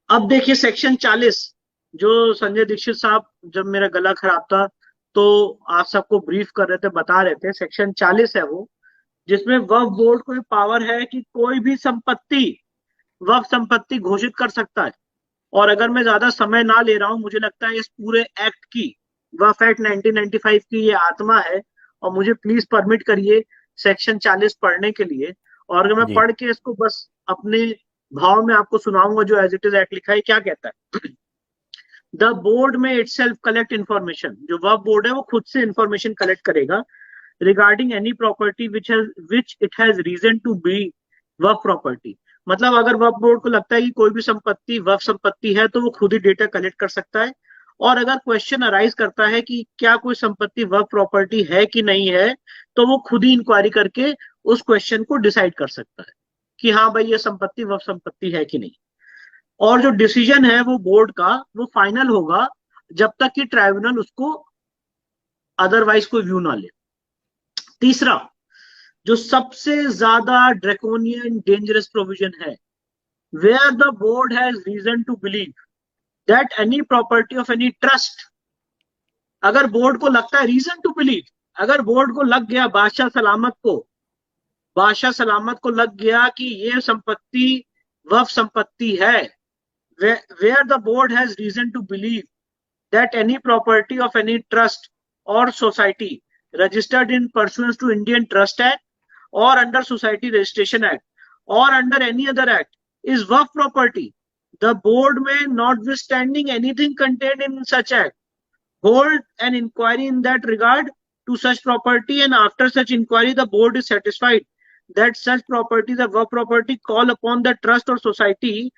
अब देखिए सेक्शन 40, जो संजय दीक्षित साहब जब मेरा गला खराब था तो आप सबको ब्रीफ कर रहे थे, बता रहे थे, सेक्शन 40 है वो, जिसमें वक्फ बोर्ड को पावर है कि कोई भी संपत्ति, वक्फ संपत्ति घोषित कर सकता है। और अगर मैं ज्यादा समय ना ले रहा हूं, मुझे लगता है इस पूरे एक्ट की, वक्फ एक्ट 1995 की ये आत्मा है, और मुझे प्लीज परमिट करिए सेक्शन 40 पढ़ने के लिए। और अगर मैं जी। पढ़ के इसको बस अपने भाव में आपको सुनाऊंगा जो एज इट इज एक्ट लिखा है, क्या कहता है। द बोर्ड में इट सेल्फ कलेक्ट इन्फॉर्मेशन, जो वक्फ बोर्ड है वो खुद से इंफॉर्मेशन कलेक्ट करेगा regarding any property which it has reason to be वक्फ प्रॉपर्टी। मतलब अगर वक्फ बोर्ड को लगता है कि कोई भी संपत्ति वक्फ संपत्ति है तो वो खुद ही डेटा कलेक्ट कर सकता है। और अगर क्वेश्चन अराइज करता है कि क्या कोई संपत्ति वक्फ प्रॉपर्टी है कि नहीं है, तो वो खुद ही इंक्वायरी करके उस क्वेश्चन को डिसाइड कर सकता है कि हाँ भाई ये संपत्ति वक्फ संपत्ति है कि नहीं। और जो डिसीजन है वो बोर्ड का, वो फाइनल होगा जब तक कि ट्राइब्यूनल उसको अदरवाइज कोई व्यू ना ले। तीसरा, जो सबसे ज्यादा ड्रैकोनियन डेंजरस प्रोविजन है, where the board has reason to believe that any property of any trust, अगर बोर्ड को लगता है, रीजन टू बिलीव, अगर बोर्ड को लग गया, बादशाह सलामत को लग गया कि ये संपत्ति वक्फ संपत्ति है, where the board has reason to believe that any property of any trust or society registered in pursuance to Indian Trust Act or under Society Registration Act or under any other act is work property, the board may, notwithstanding anything contained in such act, hold an inquiry in that regard to such property, and after such inquiry the board is satisfied that such property is a work property, call upon the trust or society,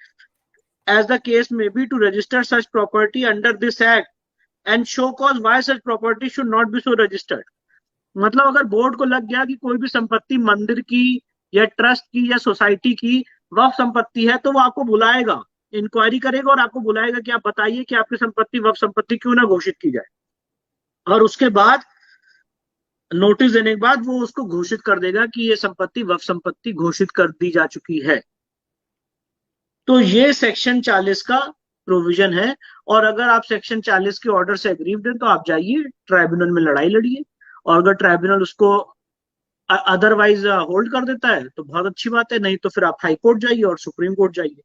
as the case may be, to register such property under this act and show cause why such property should not be so registered। मतलब अगर board को लग गया कि कोई भी संपत्ति मंदिर की या ट्रस्ट की या सोसाइटी की वक्फ संपत्ति है, तो वो आपको बुलाएगा, इंक्वायरी करेगा और आपको बुलाएगा कि आप बताइए कि आपकी संपत्ति वक्फ संपत्ति क्यों ना घोषित की जाए। और उसके बाद नोटिस देने के बाद वो उसको घोषित कर देगा कि ये संपत्ति वक्फ संपत्ति घोषित कर दी जा चुकी है। तो ये सेक्शन 40 का प्रोविजन है। और अगर आप सेक्शन 40 के ऑर्डर से एग्रीव्ड हैं तो आप जाइए ट्राइब्यूनल में लड़ाई लड़िए, और अगर ट्राइब्यूनल उसको अदरवाइज होल्ड कर देता है तो बहुत अच्छी बात है, नहीं तो फिर आप हाई कोर्ट जाइए और सुप्रीम कोर्ट जाइए।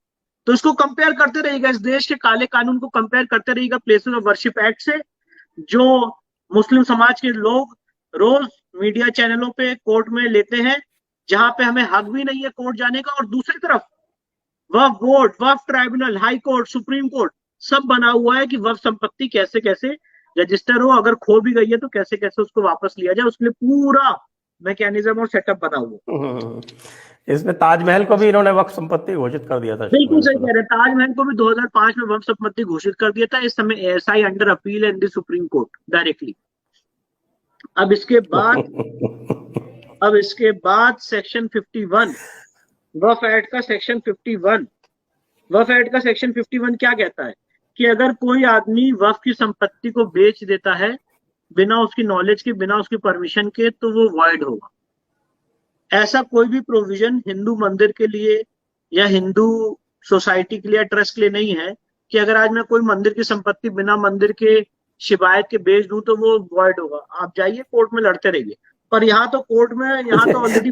तो इसको कंपेयर करते रहिएगा, इस देश के काले कानून को कंपेयर करते रहिएगा प्लेसेस ऑफ वर्शिप एक्ट से, जो मुस्लिम समाज के लोग रोज मीडिया चैनलों पे कोर्ट में लेते हैं, जहां पे हमें हक भी नहीं है कोर्ट जाने का। और दूसरी तरफ Waqf board, Waqf tribunal, high court, supreme court, सब बना हुआ है कि वक्फ संपत्ति कैसे कैसे रजिस्टर हो, अगर खो भी गई है तो कैसे कैसे उसको वापस लिया जाए, उसके लिए पूरा मैकेनिज्म और सेटअप बना हुआ है। इसमें ताजमहल को भी इन्होंने वक्फ संपत्ति घोषित कर दिया था, बिल्कुल मैंने सही सुना। कह रहे हैं, ताजमहल को भी 2005 में वक्फ संपत्ति घोषित कर दिया था। इस समय एएसआई अंडर अपील है in the supreme court directly. अब इसके बाद सेक्शन 51, वक्फ एक्ट का सेक्शन 51, वक्फ एक्ट का सेक्शन 51 क्या कहता है कि अगर कोई आदमी वक्फ की संपत्ति को बेच देता है बिना उसकी नॉलेज के, बिना उसकी परमिशन के, तो वो वॉइड होगा। ऐसा कोई भी प्रोविजन हिंदू मंदिर के लिए या हिंदू सोसाइटी के लिए या ट्रस्ट के लिए नहीं है कि अगर आज मैं कोई मंदिर की संपत्ति बिना मंदिर के शिकायत के बेच दूं तो वो वॉइड होगा। आप जाइए कोर्ट में लड़ते रहिए, पर यहाँ तो कोर्ट में, यहाँ तो ऑलरेडी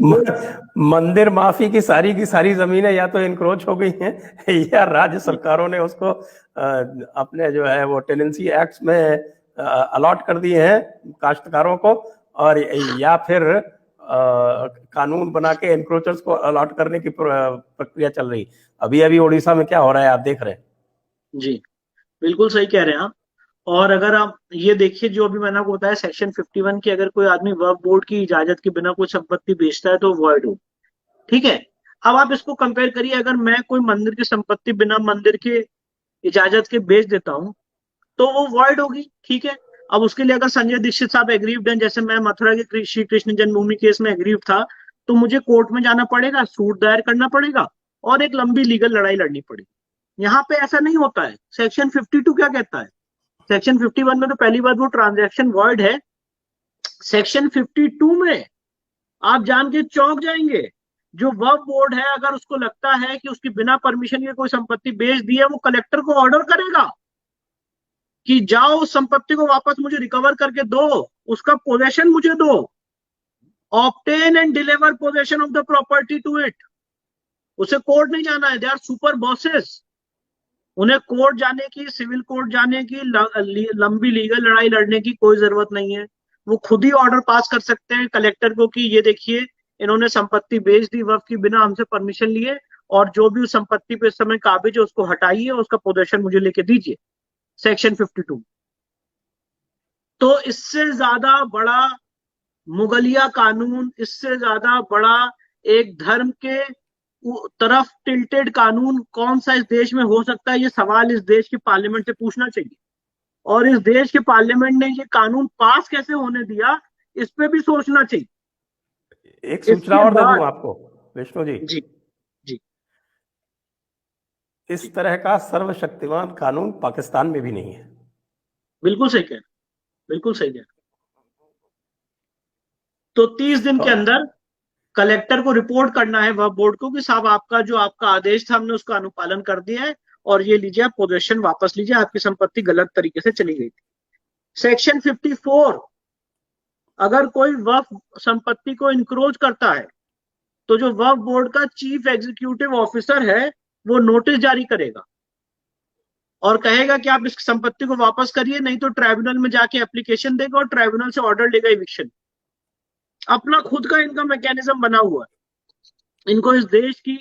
मंदिर माफी की सारी जमीनें या तो इनक्रोच हो गई हैं या राज्य सरकारों ने उसको अपने जो है वो टेनेंसी एक्ट में अलॉट कर दिए हैं काश्तकारों को, और या फिर कानून बना के एनक्रोचर्स को अलॉट करने की प्रक्रिया चल रही। अभी अभी उड़ीसा में क्या हो रहा है आप देख रहे हैं। जी बिल्कुल सही कह रहे हैं आप। और अगर आप ये देखिए जो अभी मैंने आपको बताया सेक्शन 51 की, अगर कोई आदमी वक्फ बोर्ड की इजाजत के बिना कोई संपत्ति बेचता है तो वॉइड हो। ठीक है, अब आप इसको कंपेयर करिए, अगर मैं कोई मंदिर की संपत्ति बिना मंदिर के इजाजत के बेच देता हूं तो वो वॉइड होगी। ठीक है, अब उसके लिए अगर संजय दीक्षित साहब एग्रीव्ड हैं, जैसे मैं मथुरा के श्री कृष्ण जन्मभूमि केस में एग्रीव था, तो मुझे कोर्ट में जाना पड़ेगा, सूट दायर करना पड़ेगा और एक लंबी लीगल लड़ाई लड़नी पड़ेगी। यहाँ पे ऐसा नहीं होता है। सेक्शन 52 क्या कहता है? सेक्शन 51 में तो पहली बात वो ट्रांजैक्शन वॉइड है। सेक्शन 52 में आप जान के चौंक जाएंगे, जो वक्फ बोर्ड है अगर उसको लगता है कि उसकी बिना परमिशन के कोई संपत्ति बेच दी है, वो कलेक्टर को ऑर्डर करेगा कि जाओ उस संपत्ति को वापस मुझे रिकवर करके दो, उसका पोजेशन मुझे दो। Obtain and deliver possession of the property to it. उसे कोर्ट नहीं जाना है, दे आर सुपर बॉसेस। उन्हें कोर्ट जाने की, सिविल कोर्ट जाने की, लंबी लीगल लड़ाई लड़ने की कोई जरूरत नहीं है। वो खुद ही ऑर्डर पास कर सकते हैं कलेक्टर को कि ये देखिए इन्होंने संपत्ति बेच दी वक्फ की बिना हमसे परमिशन लिए, और जो भी उस संपत्ति पे इस समय काबिज है उसको हटाइए, उसका पोजेशन मुझे लेके दीजिए, सेक्शन 52। तो इससे ज्यादा बड़ा मुगलिया कानून, इससे ज्यादा बड़ा एक धर्म के तरफ टिल्टेड कानून कौन सा इस देश में हो सकता है? ये सवाल इस देश के पार्लियामेंट से पूछना चाहिए। और इस देश के पार्लियामेंट ने ये कानून पास कैसे होने दिया, इस पे भी सोचना चाहिए। एक सूचना और दे दूं आपको विष्णु जी। जी जी। इस तरह का सर्वशक्तिमान कानून पाकिस्तान में भी नहीं है। बिल्कुल सही कह रहे, बिल्कुल सही कह रहे। तो 30 दिन के अंदर कलेक्टर को रिपोर्ट करना है वह बोर्ड को कि साहब आपका जो आपका आदेश था हमने उसका अनुपालन कर दिया है, और ये लीजिए आप पोजेशन वापस लीजिए, आपकी संपत्ति गलत तरीके से चली गई थी। सेक्शन 54, अगर कोई वक्फ संपत्ति को इंक्रोच करता है तो जो वक्फ बोर्ड का चीफ एग्जीक्यूटिव ऑफिसर है वो नोटिस जारी करेगा और कहेगा कि आप इस संपत्ति को वापस करिए, नहीं तो ट्राइब्यूनल में जाके एप्लीकेशन देगा और ट्राइब्यूनल से ऑर्डर लेगा इविक्शन। अपना खुद का इनका मैकेनिज्म बना हुआ है। इनको इस देश की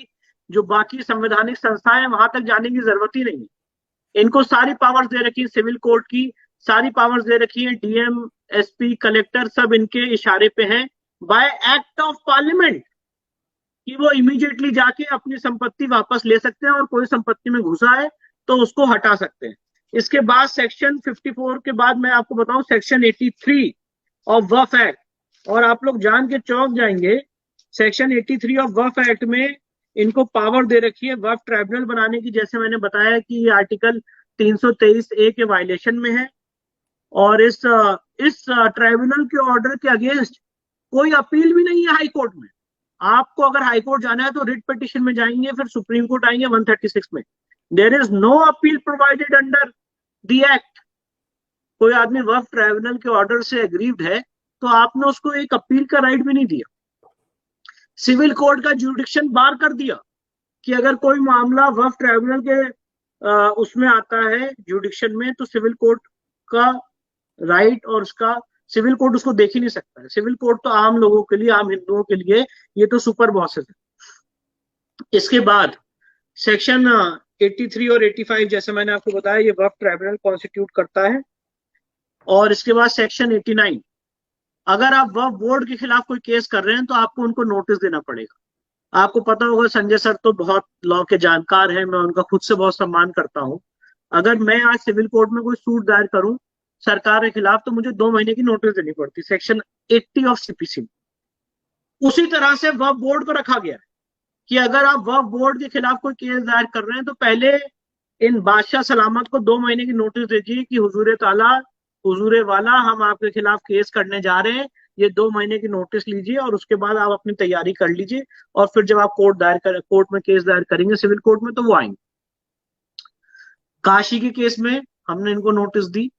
जो बाकी संवैधानिक संस्थाएं हैं वहां तक जाने की जरूरत ही नहीं है। इनको सारी पावर्स दे रखी है, सिविल कोर्ट की सारी पावर्स दे रखी है, डीएम, एसपी, कलेक्टर सब इनके इशारे पे हैं बाय एक्ट ऑफ पार्लियामेंट कि वो इमीडिएटली जाके अपनी संपत्ति वापस ले सकते हैं और कोई संपत्ति में घुसा है तो उसको हटा सकते हैं। इसके बाद सेक्शन 54 के बाद मैं आपको बताऊं सेक्शन 83 ऑफ वक्फ एक्ट, और आप लोग जान के चौंक जाएंगे। सेक्शन 83 ऑफ वक्फ एक्ट में इनको पावर दे रखी है वक्फ ट्राइब्यूनल बनाने की। जैसे मैंने बताया कि ये आर्टिकल 323A के वायलेशन में है, और इस ट्राइब्यूनल के ऑर्डर के अगेंस्ट कोई अपील भी नहीं है हाई कोर्ट में। आपको अगर हाई कोर्ट जाना है तो रिट पिटिशन में जाएंगे, फिर सुप्रीम कोर्ट आएंगे 136 में। There is no appeal provided under the act. कोई आदमी वक्फ ट्राइब्यूनल के ऑर्डर से एग्रीव्ड है तो आपने उसको एक अपील का राइट भी नहीं दिया। सिविल कोर्ट का जुडिक्शन बार कर दिया कि अगर कोई मामला वक्फ ट्राइब्यूनल के उसमें आता है जुडिक्शन में, तो सिविल कोर्ट का राइट और उसका सिविल कोर्ट उसको देख ही नहीं सकता है। सिविल कोर्ट तो आम लोगों के लिए, आम हिंदुओं के लिए ये तो सुपर बॉसेस है। इसके बाद सेक्शन 83 और 85 जैसे मैंने आपको बताया ये वक्फ ट्राइब्यूनल कॉन्स्टिट्यूट करता है। और इसके बाद सेक्शन 89, अगर आप वक्फ बोर्ड के खिलाफ कोई केस कर रहे हैं तो आपको उनको नोटिस देना पड़ेगा। आपको पता होगा संजय सर तो बहुत लॉ के जानकार हैं, मैं उनका खुद से बहुत सम्मान करता हूं। अगर मैं आज सिविल कोर्ट में कोई सूट दायर करूं सरकार के खिलाफ तो मुझे 2 महीने की नोटिस देनी पड़ती, सेक्शन 80 ऑफ सीपीसी। उसी तरह से वक्फ बोर्ड को रखा गया है कि अगर आप वक्फ बोर्ड के खिलाफ कोई केस दायर कर रहे हैं तो पहले इन बादशाह सलामत को 2 महीने की नोटिस दीजिए कि हुजूर ताला, हुजूर वाला, हम आपके खिलाफ केस करने जा रहे हैं, ये 2 महीने की नोटिस लीजिए और उसके बाद आप अपनी तैयारी कर लीजिए, और फिर जब आप कोर्ट में केस दायर करेंगे सिविल कोर्ट में तो वो आएंगे। काशी के केस में हमने इनको नोटिस दी,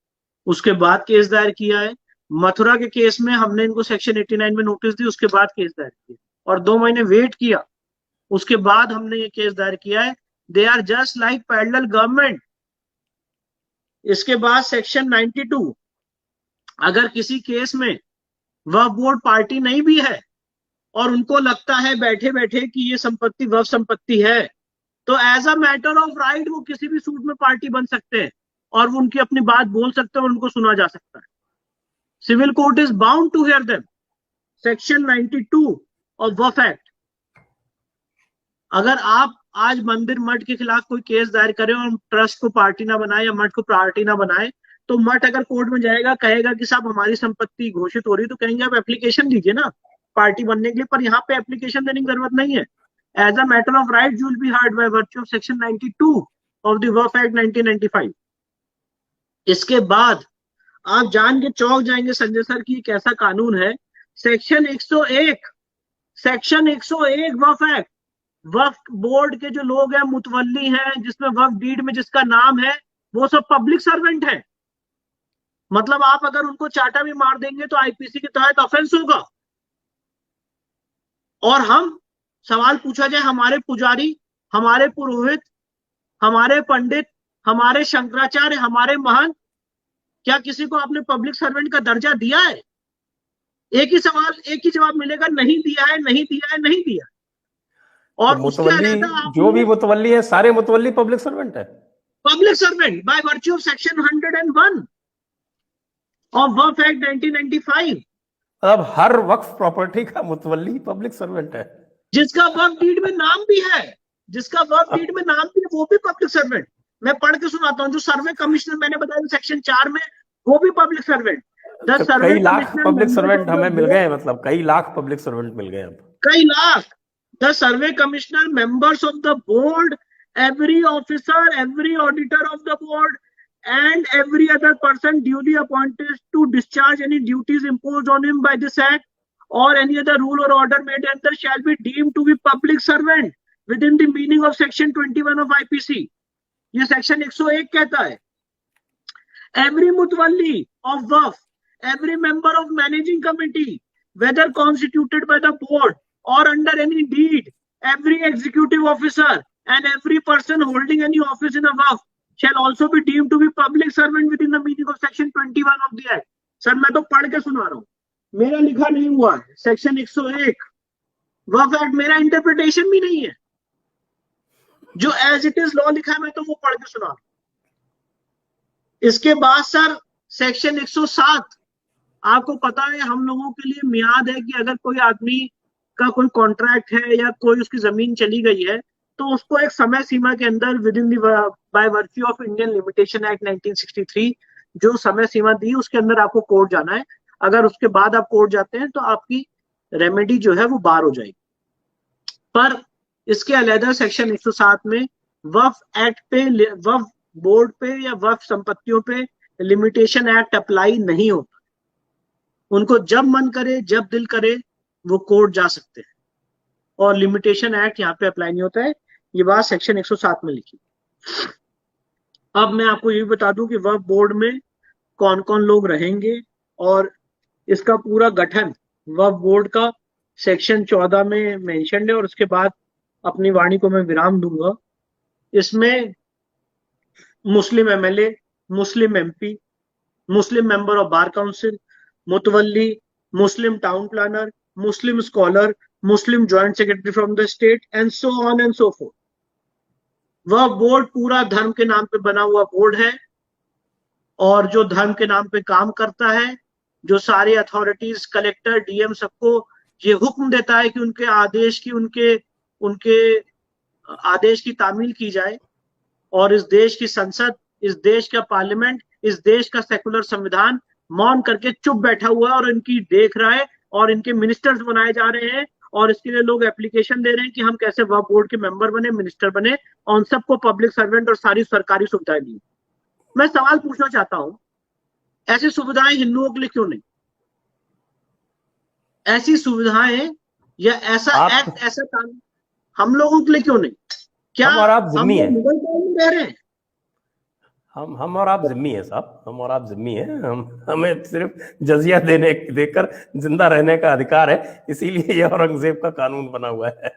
उसके बाद केस दायर किया है। मथुरा के केस में हमने इनको सेक्शन 89 में नोटिस दी, उसके बाद केस दायर किया और 2 महीने वेट किया, उसके बाद हमने ये केस दायर किया है। They are just like parallel government. इसके बाद सेक्शन 92, अगर किसी केस में वक्फ बोर्ड पार्टी नहीं भी है और उनको लगता है बैठे बैठे कि ये संपत्ति वक्फ संपत्ति है, तो as a matter of right वो किसी भी सूट में पार्टी बन सकते हैं और वो उनकी अपनी बात बोल सकते हैं और उनको सुना जा सकता है। Civil court is bound to hear them. Section 92 of वक्फ एक्ट। अगर आप आज मंदिर मठ के खिलाफ कोई केस दायर करें और ट्रस्ट को पार्टी ना बनाए या मठ को पार्टी ना बनाए, तो मठ अगर कोर्ट में जाएगा कहेगा कि साहब हमारी संपत्ति घोषित हो रही, तो कहेंगे आप एप्लीकेशन दीजिए ना पार्टी बनने के लिए, पर यहाँ पे एप्लीकेशन देने की जरूरत नहीं है। As a matter of right you will be heard by virtue of section 92 of the वक्फ एक्ट 1995। इसके बाद आप जान के चौंक जाएंगे संजय सर की कैसा कानून है। सेक्शन 101 सेक्शन 101 वफ एक्ट, वक्फ बोर्ड के जो लोग हैं, मुतवल्ली हैं, जिसमें वक्फ डीड में जिसका नाम है, वो सब पब्लिक सर्वेंट है। मतलब आप अगर उनको चाटा भी मार देंगे तो आईपीसी के तहत ऑफेंस होगा। और हम सवाल पूछा जाए, हमारे पुजारी, हमारे पुरोहित, हमारे पंडित, हमारे शंकराचार्य, हमारे महंत, क्या किसी को आपने पब्लिक सर्वेंट का दर्जा दिया है? एक ही सवाल, एक ही जवाब मिलेगा, नहीं दिया है, नहीं दिया है, नहीं दिया। और तो उसके अलग जो भी मुतवल्ली है, सारे मुतवल्ली पब्लिक सर्वेंट है, public servant bye virtue of section 101 of वक्फ एक्ट 1995। अब हर वक्फ प्रॉपर्टी का मुतवल्ली पब्लिक सर्वेंट है, जिसका वक्फ डीड में नाम भी है, जिसका वक्फ डीड में नाम भी है, वो भी पब्लिक सर्वेंट। मैं पढ़ के सुनाता हूँ, जो सर्वे कमिश्नर मैंने बताया सेक्शन 4 में, वो भी पब्लिक सर्वेंट। तो कई लाख पब्लिक सर्वेंट हमें मिल गए, मतलब कई लाख पब्लिक सर्वेंट मिल गए अब, कई lakh. The survey commissioner, members of the board, every officer, every auditor of the board, and every other person duly appointed to discharge any duties imposed on him by this act or any other rule or order made under shall be deemed to be public servant within the meaning of section 21 of IPC। ये section 101 कहता है, every mutwalli of waqf, every member of managing committee, whether constituted by the board or under any deed, every executive officer and every person holding any office in a waqf shall also be deemed to be public servant within the meaning of section 21 of the act। Sir मैं तो पढ़ के सुना रहा हूँ, मेरा लिखा नहीं हुआ है। सेक्शन 101 वक्फ एक्ट मेरा इंटरप्रिटेशन भी नहीं है, जो एज इट इज लॉ लिखा है मैं तो वो पढ़ के सुना रहा हूँ। इसके बाद सर सेक्शन 107, आपको पता है हम लोगों के लिए मियाद है कि अगर कोई आदमी का कोई कॉन्ट्रैक्ट है या कोई उसकी जमीन चली गई है तो उसको एक समय सीमा के अंदर with in by virtue of Indian limitation act 1963 जो समय सीमा दी, उसके अंदर आपको कोर्ट जाना है। अगर उसके बाद आप कोर्ट जाते हैं तो आपकी रेमेडी जो है वो बार हो जाएगी। पर इसके अलग सेक्शन 107 में वक्फ एक्ट पे, वक्फ बोर्ड पे या वक्फ संपत्तियों पे लिमिटेशन एक्ट अप्लाई नहीं होता। उनको जब मन करे, जब दिल करे, वो कोर्ट जा सकते हैं, और लिमिटेशन एक्ट यहाँ पे अप्लाई नहीं होता है। ये बात सेक्शन 107 में लिखी। अब मैं आपको ये बता दूं कि वक्फ बोर्ड में कौन कौन लोग रहेंगे और इसका पूरा गठन वक्फ बोर्ड का सेक्शन 14 में मेंशन्ड है, और उसके बाद अपनी वाणी को मैं विराम दूंगा। इसमें Muslim MLA, Muslim MP, Muslim member of bar council, मुतवल्ली, Muslim town planner, Muslim scholar, Muslim joint secretary from the state and so on and so forth. वह बोर्ड पूरा धर्म के नाम पे बना हुआ बोर्ड है, और जो धर्म के नाम पे काम करता है, जो सारी अथॉरिटीज, कलेक्टर, डीएम, सबको ये हुक्म देता है कि उनके आदेश की उनके आदेश की तामील की जाए, और इस देश की संसद, इस देश का पार्लियामेंट, इस देश का सेकुलर संविधान मौन करके चुप बैठा हुआ है और इनकी देख रहा है, और इनके मिनिस्टर्स बनाए जा रहे हैं, और इसके लिए लोग एप्लीकेशन दे रहे हैं कि हम कैसे वक्फ बोर्ड के मेंबर बने, मिनिस्टर बने, और उन सबको पब्लिक सर्वेंट और सारी सरकारी सुविधाएं दी। मैं सवाल पूछना चाहता हूं, ऐसी सुविधाएं हिंदुओं के लिए क्यों नहीं? ऐसी सुविधाएं या ऐसा एक्ट, ऐसा कानून हम लोगों के लिए क्यों नहीं? क्या हम और आप जिम्मी हैं? मुगल काल में रह रहे हैं? हम और आप जिम्मी है साहब, हम और आप जिम्मी है। हमें सिर्फ जजिया देकर जिंदा रहने का अधिकार है, इसीलिए ये औरंगजेब का कानून बना हुआ है।